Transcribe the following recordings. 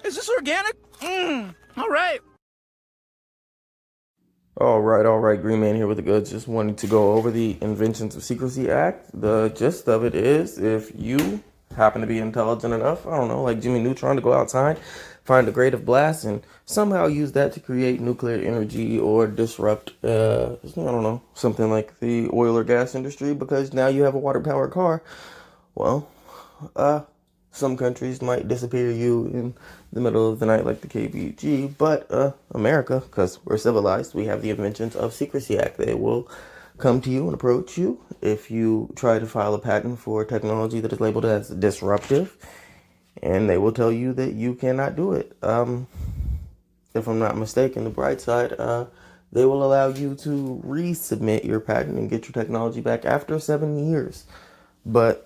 Is this organic? All right. All right, Green Man here with the goods. Just wanted to go over the Inventions of Secrecy Act. The gist of it is, if you happen to be intelligent enough, I don't know, like Jimmy Neutron, to go outside, find a grade of blast, and somehow use that to create nuclear energy or disrupt, I don't know, something like the oil or gas industry, because now you have a water-powered car, well, some countries might disappear you in the middle of the night like the KBG, but America, because we're civilized, we have the Inventions of Secrecy Act. They will come to you and approach you if you try to file a patent for technology that is labeled as disruptive, and they will tell you that you cannot do it. If I'm not mistaken, the bright side, they will allow you to resubmit your patent and get your technology back after 7 years. But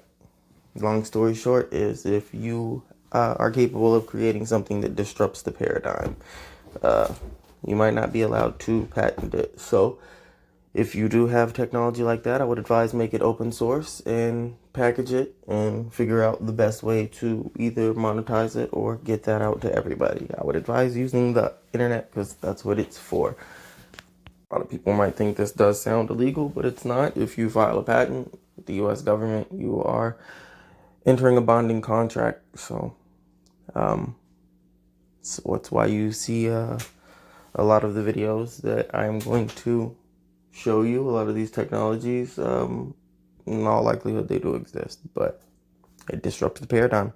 long story short is, if you are capable of creating something that disrupts the paradigm, you might not be allowed to patent it. So if you do have technology like that, I would advise make it open source and package it and figure out the best way to either monetize it or get that out to everybody. I would advise using the internet because that's what it's for. A lot of people might think this does sound illegal, but it's not. If you file a patent with the U.S. government, you are entering a bonding contract. So that's why you see a lot of the videos that I'm going to show you. A lot of these technologies, in all likelihood, they do exist, but it disrupts the paradigm.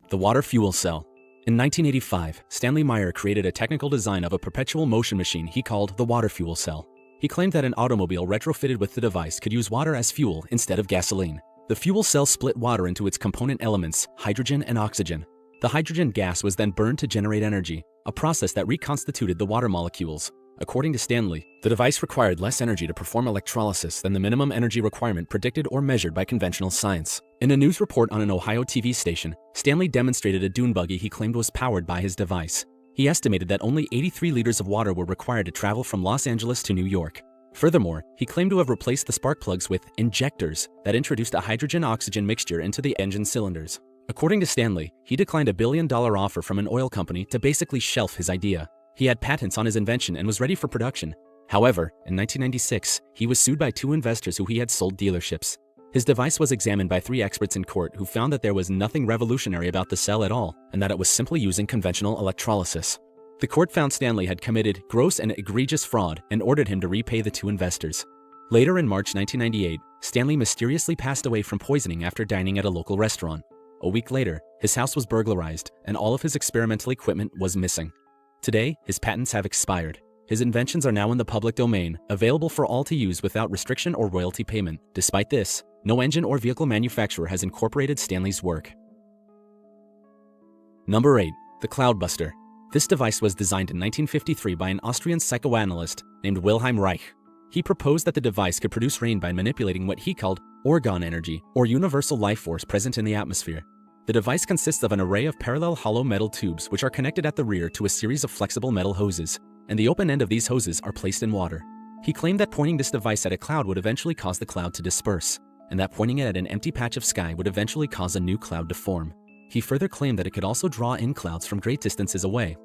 The water fuel cell. In 1985, Stanley Meyer created a technical design of a perpetual motion machine he called the water fuel cell. He claimed that an automobile retrofitted with the device could use water as fuel instead of gasoline. The fuel cell split water into its component elements, hydrogen and oxygen. The hydrogen gas was then burned to generate energy, a process that reconstituted the water molecules. According to Stanley, the device required less energy to perform electrolysis than the minimum energy requirement predicted or measured by conventional science. In a news report on an Ohio TV station, Stanley demonstrated a dune buggy he claimed was powered by his device. He estimated that only 83 liters of water were required to travel from Los Angeles to New York. Furthermore, he claimed to have replaced the spark plugs with injectors that introduced a hydrogen-oxygen mixture into the engine cylinders. According to Stanley, he declined a $1 billion offer from an oil company to basically shelf his idea. He had patents on his invention and was ready for production. However, in 1996, he was sued by 2 investors who he had sold dealerships. His device was examined by 3 experts in court who found that there was nothing revolutionary about the cell at all, and that it was simply using conventional electrolysis. The court found Stanley had committed gross and egregious fraud and ordered him to repay the 2 investors. Later in March 1998, Stanley mysteriously passed away from poisoning after dining at a local restaurant. A week later, his house was burglarized and all of his experimental equipment was missing. Today, his patents have expired. His inventions are now in the public domain, available for all to use without restriction or royalty payment. Despite this, no engine or vehicle manufacturer has incorporated Stanley's work. Number 8. The Cloudbuster. This device was designed in 1953 by an Austrian psychoanalyst named Wilhelm Reich. He proposed that the device could produce rain by manipulating what he called orgone energy, or universal life force present in the atmosphere. The device consists of an array of parallel hollow metal tubes which are connected at the rear to a series of flexible metal hoses, and the open end of these hoses are placed in water. He claimed that pointing this device at a cloud would eventually cause the cloud to disperse, and that pointing it at an empty patch of sky would eventually cause a new cloud to form. He further claimed that it could also draw in clouds from great distances away.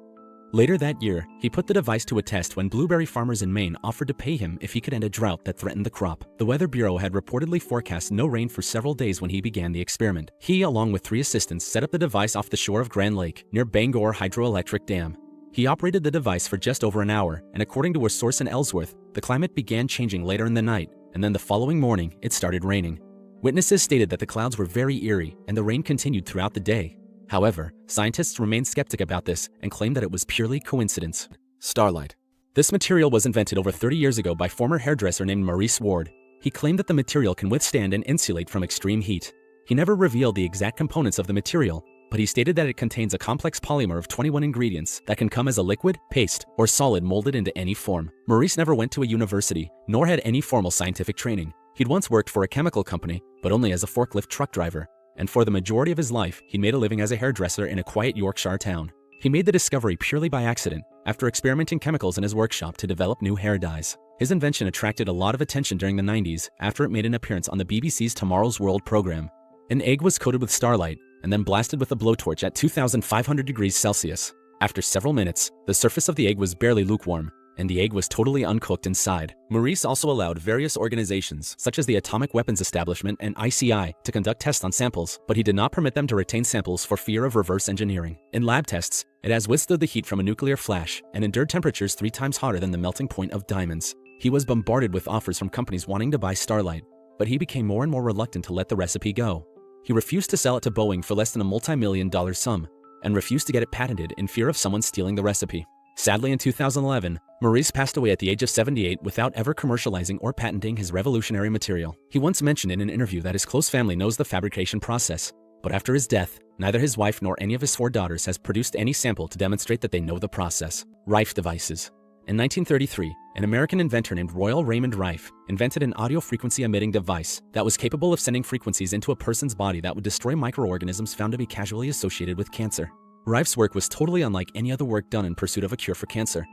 Later that year, he put the device to a test when blueberry farmers in Maine offered to pay him if he could end a drought that threatened the crop. The Weather Bureau had reportedly forecast no rain for several days when he began the experiment. He, along with 3 assistants, set up the device off the shore of Grand Lake, near Bangor Hydroelectric Dam. He operated the device for just over an hour, and according to a source in Ellsworth, the climate began changing later in the night, and then the following morning, it started raining. Witnesses stated that the clouds were very eerie, and the rain continued throughout the day. However, scientists remained skeptic about this and claimed that it was purely coincidence. Starlight. This material was invented over 30 years ago by former hairdresser named Maurice Ward. He claimed that the material can withstand and insulate from extreme heat. He never revealed the exact components of the material, but he stated that it contains a complex polymer of 21 ingredients that can come as a liquid, paste, or solid molded into any form. Maurice never went to a university, nor had any formal scientific training. He'd once worked for a chemical company, but only as a forklift truck driver. And for the majority of his life, he made a living as a hairdresser in a quiet Yorkshire town. He made the discovery purely by accident, after experimenting chemicals in his workshop to develop new hair dyes. His invention attracted a lot of attention during the 90s after it made an appearance on the BBC's Tomorrow's World program. An egg was coated with starlight, and then blasted with a blowtorch at 2,500 degrees Celsius. After several minutes, the surface of the egg was barely lukewarm, and the egg was totally uncooked inside. Maurice also allowed various organizations, such as the Atomic Weapons Establishment and ICI, to conduct tests on samples, but he did not permit them to retain samples for fear of reverse engineering. In lab tests, it has withstood the heat from a nuclear flash and endured temperatures 3 times hotter than the melting point of diamonds. He was bombarded with offers from companies wanting to buy Starlight, but he became more and more reluctant to let the recipe go. He refused to sell it to Boeing for less than a multi-million-dollar sum, and refused to get it patented in fear of someone stealing the recipe. Sadly, in 2011, Maurice passed away at the age of 78 without ever commercializing or patenting his revolutionary material. He once mentioned in an interview that his close family knows the fabrication process, but after his death, neither his wife nor any of his 4 daughters has produced any sample to demonstrate that they know the process. Rife devices. In 1933, an American inventor named Royal Raymond Rife invented an audio frequency emitting device that was capable of sending frequencies into a person's body that would destroy microorganisms found to be casually associated with cancer. Rife's work was totally unlike any other work done in pursuit of a cure for cancer.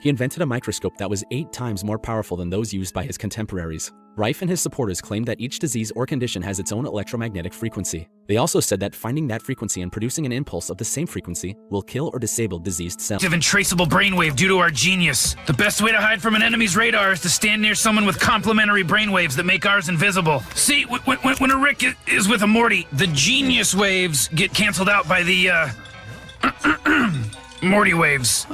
He invented a microscope that was 8 times more powerful than those used by his contemporaries. Rife and his supporters claimed that each disease or condition has its own electromagnetic frequency. They also said that finding that frequency and producing an impulse of the same frequency will kill or disable diseased cells. Of traceable brainwave due to our genius. The best way to hide from an enemy's radar is to stand near someone with complementary brainwaves that make ours invisible. See, when a Rick is with a Morty, the genius waves get canceled out by the, Morty waves.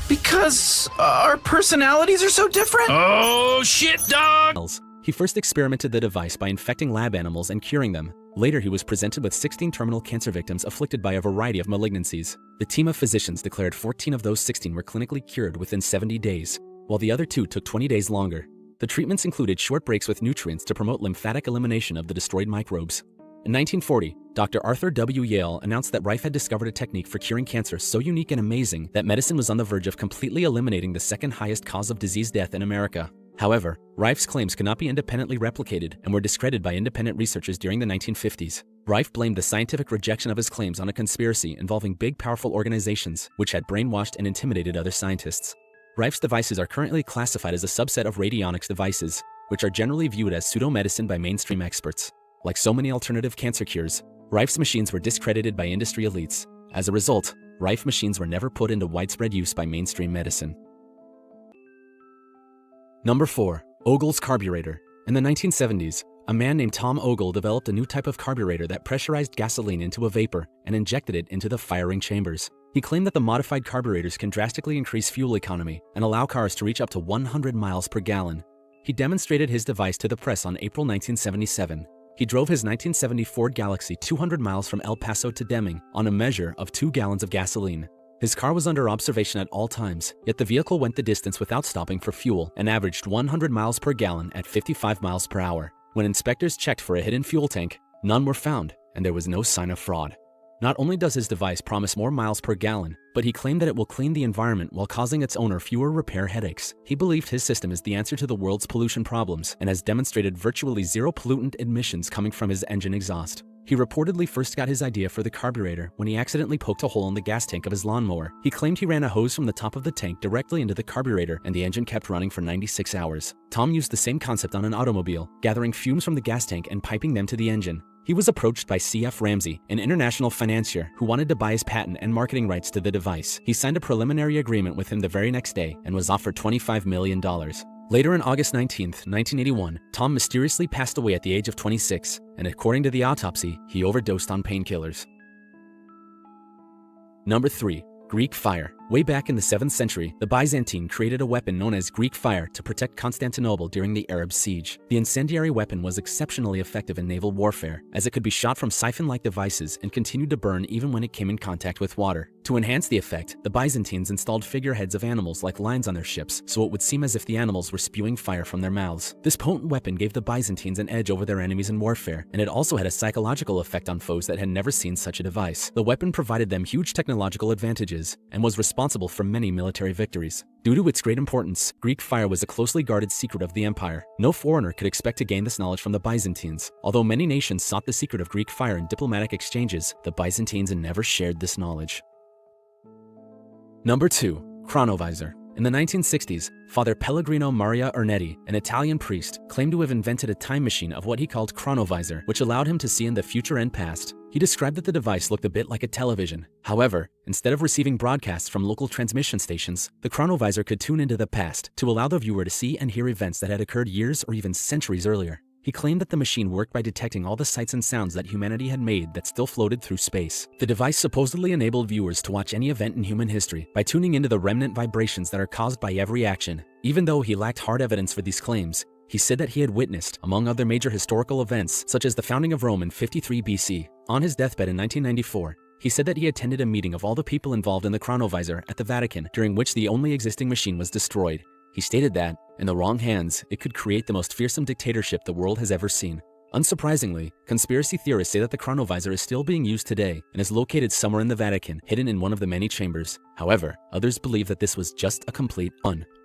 Because our personalities are so different? Oh, shit, dog! He first experimented the device by infecting lab animals and curing them. Later, he was presented with 16 terminal cancer victims afflicted by a variety of malignancies. The team of physicians declared 14 of those 16 were clinically cured within 70 days, while the other 2 took 20 days longer. The treatments included short breaks with nutrients to promote lymphatic elimination of the destroyed microbes. In 1940, Dr. Arthur W. Yale announced that Rife had discovered a technique for curing cancer so unique and amazing that medicine was on the verge of completely eliminating the second highest cause of disease death in America. However, Rife's claims could not be independently replicated and were discredited by independent researchers during the 1950s. Rife blamed the scientific rejection of his claims on a conspiracy involving big, powerful organizations which had brainwashed and intimidated other scientists. Rife's devices are currently classified as a subset of radionics devices, which are generally viewed as pseudo-medicine by mainstream experts. Like so many alternative cancer cures, Rife's machines were discredited by industry elites. As a result, Rife machines were never put into widespread use by mainstream medicine. Number 4. Ogle's Carburetor. In the 1970s, a man named Tom Ogle developed a new type of carburetor that pressurized gasoline into a vapor and injected it into the firing chambers. He claimed that the modified carburetors can drastically increase fuel economy and allow cars to reach up to 100 miles per gallon. He demonstrated his device to the press on April 1977. He drove his 1970 Ford Galaxy 200 miles from El Paso to Deming on a measure of 2 gallons of gasoline. His car was under observation at all times, yet the vehicle went the distance without stopping for fuel and averaged 100 miles per gallon at 55 miles per hour. When inspectors checked for a hidden fuel tank, none were found, and there was no sign of fraud. Not only does his device promise more miles per gallon, but he claimed that it will clean the environment while causing its owner fewer repair headaches. He believed his system is the answer to the world's pollution problems and has demonstrated virtually zero pollutant emissions coming from his engine exhaust. He reportedly first got his idea for the carburetor when he accidentally poked a hole in the gas tank of his lawnmower. He claimed he ran a hose from the top of the tank directly into the carburetor and the engine kept running for 96 hours. Tom used the same concept on an automobile, gathering fumes from the gas tank and piping them to the engine. He was approached by C.F. Ramsey, an international financier who wanted to buy his patent and marketing rights to the device. He signed a preliminary agreement with him the very next day and was offered $25 million. Later on August 19, 1981, Tom mysteriously passed away at the age of 26, and according to the autopsy, he overdosed on painkillers. Number 3. Greek fire. Way back in the 7th century, the Byzantine created a weapon known as Greek fire to protect Constantinople during the Arab siege. The incendiary weapon was exceptionally effective in naval warfare, as it could be shot from siphon-like devices and continued to burn even when it came in contact with water. To enhance the effect, the Byzantines installed figureheads of animals like lions on their ships, so it would seem as if the animals were spewing fire from their mouths. This potent weapon gave the Byzantines an edge over their enemies in warfare, and it also had a psychological effect on foes that had never seen such a device. The weapon provided them huge technological advantages, and was responsible for many military victories. Due to its great importance, Greek fire was a closely guarded secret of the empire. No foreigner could expect to gain this knowledge from the Byzantines. Although many nations sought the secret of Greek fire in diplomatic exchanges, the Byzantines never shared this knowledge. Number 2. Chronovisor. In the 1960s, Father Pellegrino Maria Ernetti, an Italian priest, claimed to have invented a time machine of what he called Chronovisor, which allowed him to see in the future and past. He described that the device looked a bit like a television. However, instead of receiving broadcasts from local transmission stations, the Chronovisor could tune into the past to allow the viewer to see and hear events that had occurred years or even centuries earlier. He claimed that the machine worked by detecting all the sights and sounds that humanity had made that still floated through space. The device supposedly enabled viewers to watch any event in human history by tuning into the remnant vibrations that are caused by every action. Even though he lacked hard evidence for these claims, he said that he had witnessed, among other major historical events, such as the founding of Rome in 53 BC. On his deathbed in 1994, he said that he attended a meeting of all the people involved in the Chronovisor at the Vatican, during which the only existing machine was destroyed. He stated that, in the wrong hands, it could create the most fearsome dictatorship the world has ever seen. Unsurprisingly, conspiracy theorists say that the Chronovisor is still being used today and is located somewhere in the Vatican, hidden in one of the many chambers. However, others believe that this was just a complete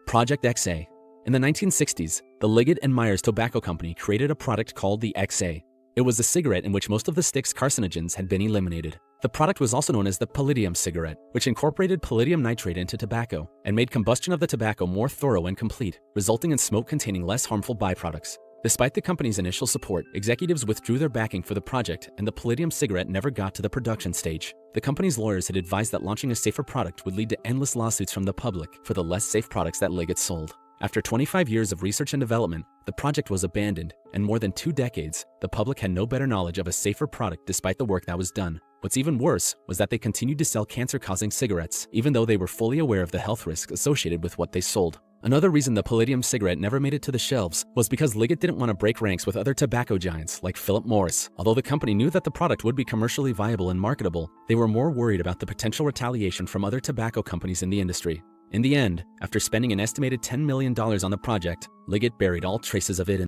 Project XA. In the 1960s, the Liggett and Myers Tobacco Company created a product called the XA. It was a cigarette in which most of the stick's carcinogens had been eliminated. The product was also known as the palladium cigarette, which incorporated palladium nitrate into tobacco and made combustion of the tobacco more thorough and complete, resulting in smoke containing less harmful byproducts. Despite the company's initial support, executives withdrew their backing for the project, and the palladium cigarette never got to the production stage. The company's lawyers had advised that launching a safer product would lead to endless lawsuits from the public for the less safe products that Liggett sold. After 25 years of research and development, the project was abandoned, and more than 2 decades, the public had no better knowledge of a safer product despite the work that was done. What's even worse was that they continued to sell cancer-causing cigarettes, even though they were fully aware of the health risks associated with what they sold. Another reason the palladium cigarette never made it to the shelves was because Liggett didn't want to break ranks with other tobacco giants like Philip Morris. Although the company knew that the product would be commercially viable and marketable, they were more worried about the potential retaliation from other tobacco companies in the industry. In the end, after spending an estimated $10 million on the project, Liggett buried all traces of it in